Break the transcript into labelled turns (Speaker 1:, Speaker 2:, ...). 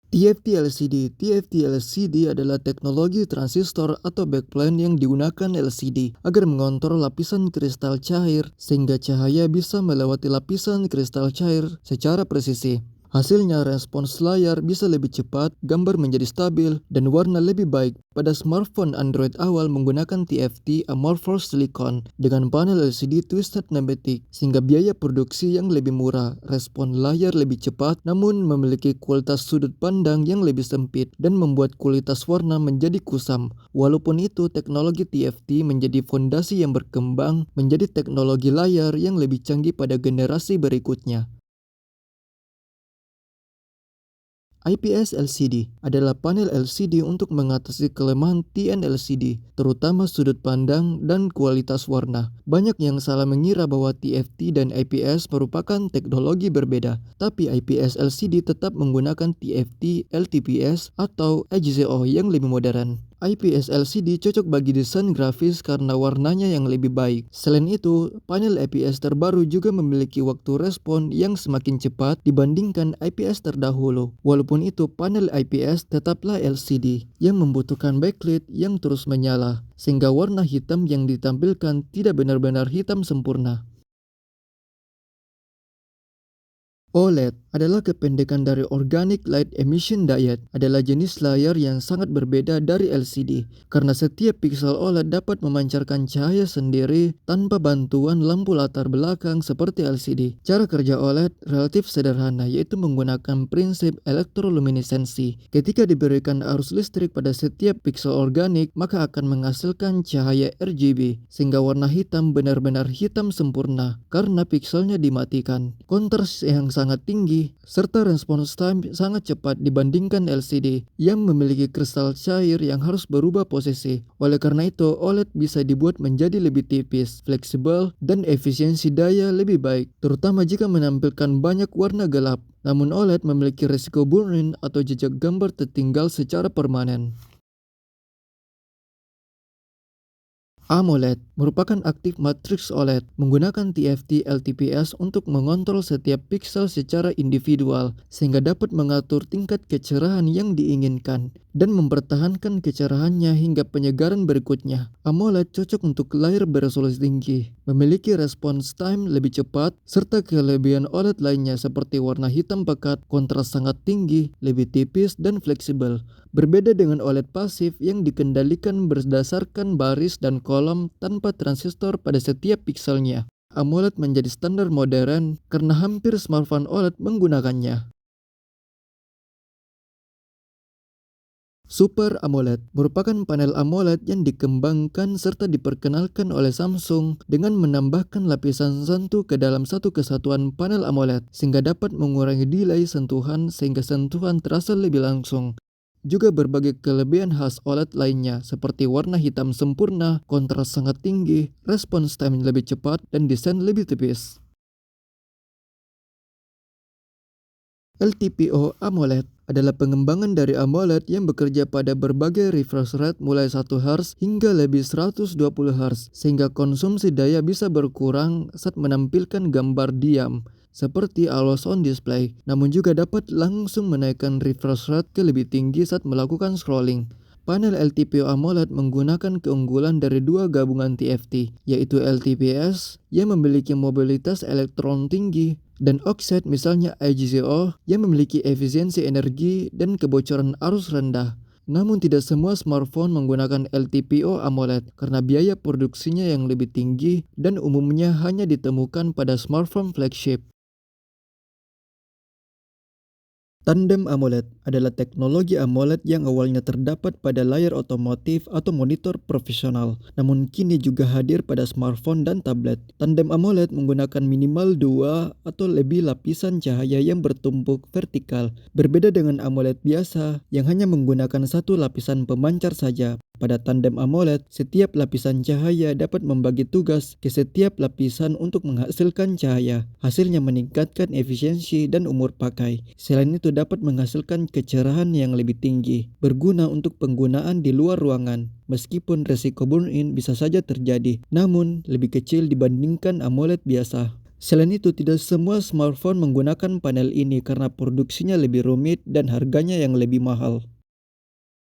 Speaker 1: TFT LCD. TFT LCD adalah teknologi transistor atau backplane yang digunakan LCD agar mengontrol lapisan kristal cair sehingga cahaya bisa melewati lapisan kristal cair secara presisi. Hasilnya respons layar bisa lebih cepat, gambar menjadi stabil, dan warna lebih baik. Pada smartphone Android awal menggunakan TFT Amorphous Silicon dengan panel LCD Twisted Nematic sehingga biaya produksi yang lebih murah, respon layar lebih cepat, namun memiliki kualitas sudut pandang yang lebih sempit dan membuat kualitas warna menjadi kusam. Walaupun itu, teknologi TFT menjadi fondasi yang berkembang menjadi teknologi layar yang lebih canggih pada generasi berikutnya. IPS LCD adalah panel LCD untuk mengatasi kelemahan TNLCD, terutama sudut pandang dan kualitas warna. Banyak yang salah mengira bahwa TFT dan IPS merupakan teknologi berbeda, tapi IPS LCD tetap menggunakan TFT LTPS atau HZO yang lebih modern. IPS LCD cocok bagi desain grafis karena warnanya yang lebih baik. Selain itu, panel IPS terbaru juga memiliki waktu respon yang semakin cepat dibandingkan IPS terdahulu. Walaupun itu, panel IPS tetaplah LCD yang membutuhkan backlit yang terus menyala, sehingga warna hitam yang ditampilkan tidak benar-benar hitam sempurna. OLED adalah kependekan dari Organic Light Emission Diode, adalah jenis layar yang sangat berbeda dari LCD karena setiap piksel OLED dapat memancarkan cahaya sendiri tanpa bantuan lampu latar belakang seperti LCD. Cara kerja OLED relatif sederhana, yaitu menggunakan prinsip elektroluminesensi. Ketika diberikan arus listrik pada setiap piksel organik, maka akan menghasilkan cahaya RGB sehingga warna hitam benar-benar hitam sempurna karena pikselnya dimatikan. Kontras yang sangat tinggi, serta response time sangat cepat dibandingkan LCD yang memiliki kristal cair yang harus berubah posisi. Oleh karena itu, OLED bisa dibuat menjadi lebih tipis, fleksibel, dan efisiensi daya lebih baik, terutama jika menampilkan banyak warna gelap. Namun OLED memiliki risiko burn-in atau jejak gambar tertinggal secara permanen. AMOLED merupakan aktif matriks OLED menggunakan TFT LTPS untuk mengontrol setiap piksel secara individual sehingga dapat mengatur tingkat kecerahan yang diinginkan dan mempertahankan kecerahannya hingga penyegaran berikutnya. AMOLED cocok untuk layar beresolusi tinggi, memiliki response time lebih cepat, serta kelebihan OLED lainnya seperti warna hitam pekat, kontras sangat tinggi, lebih tipis, dan fleksibel. Berbeda dengan OLED pasif yang dikendalikan berdasarkan baris dan kolom tanpa transistor pada setiap pikselnya. AMOLED menjadi standar modern karena hampir smartphone OLED menggunakannya. Super AMOLED merupakan panel AMOLED yang dikembangkan serta diperkenalkan oleh Samsung dengan menambahkan lapisan sentuh ke dalam satu kesatuan panel AMOLED sehingga dapat mengurangi delay sentuhan sehingga sentuhan terasa lebih langsung. Juga berbagai kelebihan khas OLED lainnya seperti warna hitam sempurna, kontras sangat tinggi, respons time lebih cepat, dan desain lebih tipis. LTPO AMOLED adalah pengembangan dari AMOLED yang bekerja pada berbagai refresh rate mulai 1 Hz hingga lebih 120 Hz sehingga konsumsi daya bisa berkurang saat menampilkan gambar diam seperti always on display, namun juga dapat langsung menaikkan refresh rate ke lebih tinggi saat melakukan scrolling. Panel LTPO AMOLED menggunakan keunggulan dari dua gabungan TFT, yaitu LTPS yang memiliki mobilitas elektron tinggi dan oxide misalnya IGZO yang memiliki efisiensi energi dan kebocoran arus rendah. Namun tidak semua smartphone menggunakan LTPO AMOLED karena biaya produksinya yang lebih tinggi dan umumnya hanya ditemukan pada smartphone flagship. Tandem AMOLED adalah teknologi AMOLED yang awalnya terdapat pada layar otomotif atau monitor profesional, namun kini juga hadir pada smartphone dan tablet. Tandem AMOLED menggunakan minimal 2 atau lebih lapisan cahaya yang bertumpuk vertikal, berbeda dengan AMOLED biasa yang hanya menggunakan satu lapisan pemancar saja. Pada tandem AMOLED, setiap lapisan cahaya dapat membagi tugas ke setiap lapisan untuk menghasilkan cahaya. Hasilnya meningkatkan efisiensi dan umur pakai. Selain itu dapat menghasilkan kecerahan yang lebih tinggi, berguna untuk penggunaan di luar ruangan. Meskipun resiko burn-in bisa saja terjadi, namun lebih kecil dibandingkan AMOLED biasa. Selain itu, tidak semua smartphone menggunakan panel ini karena produksinya lebih rumit dan harganya yang lebih mahal.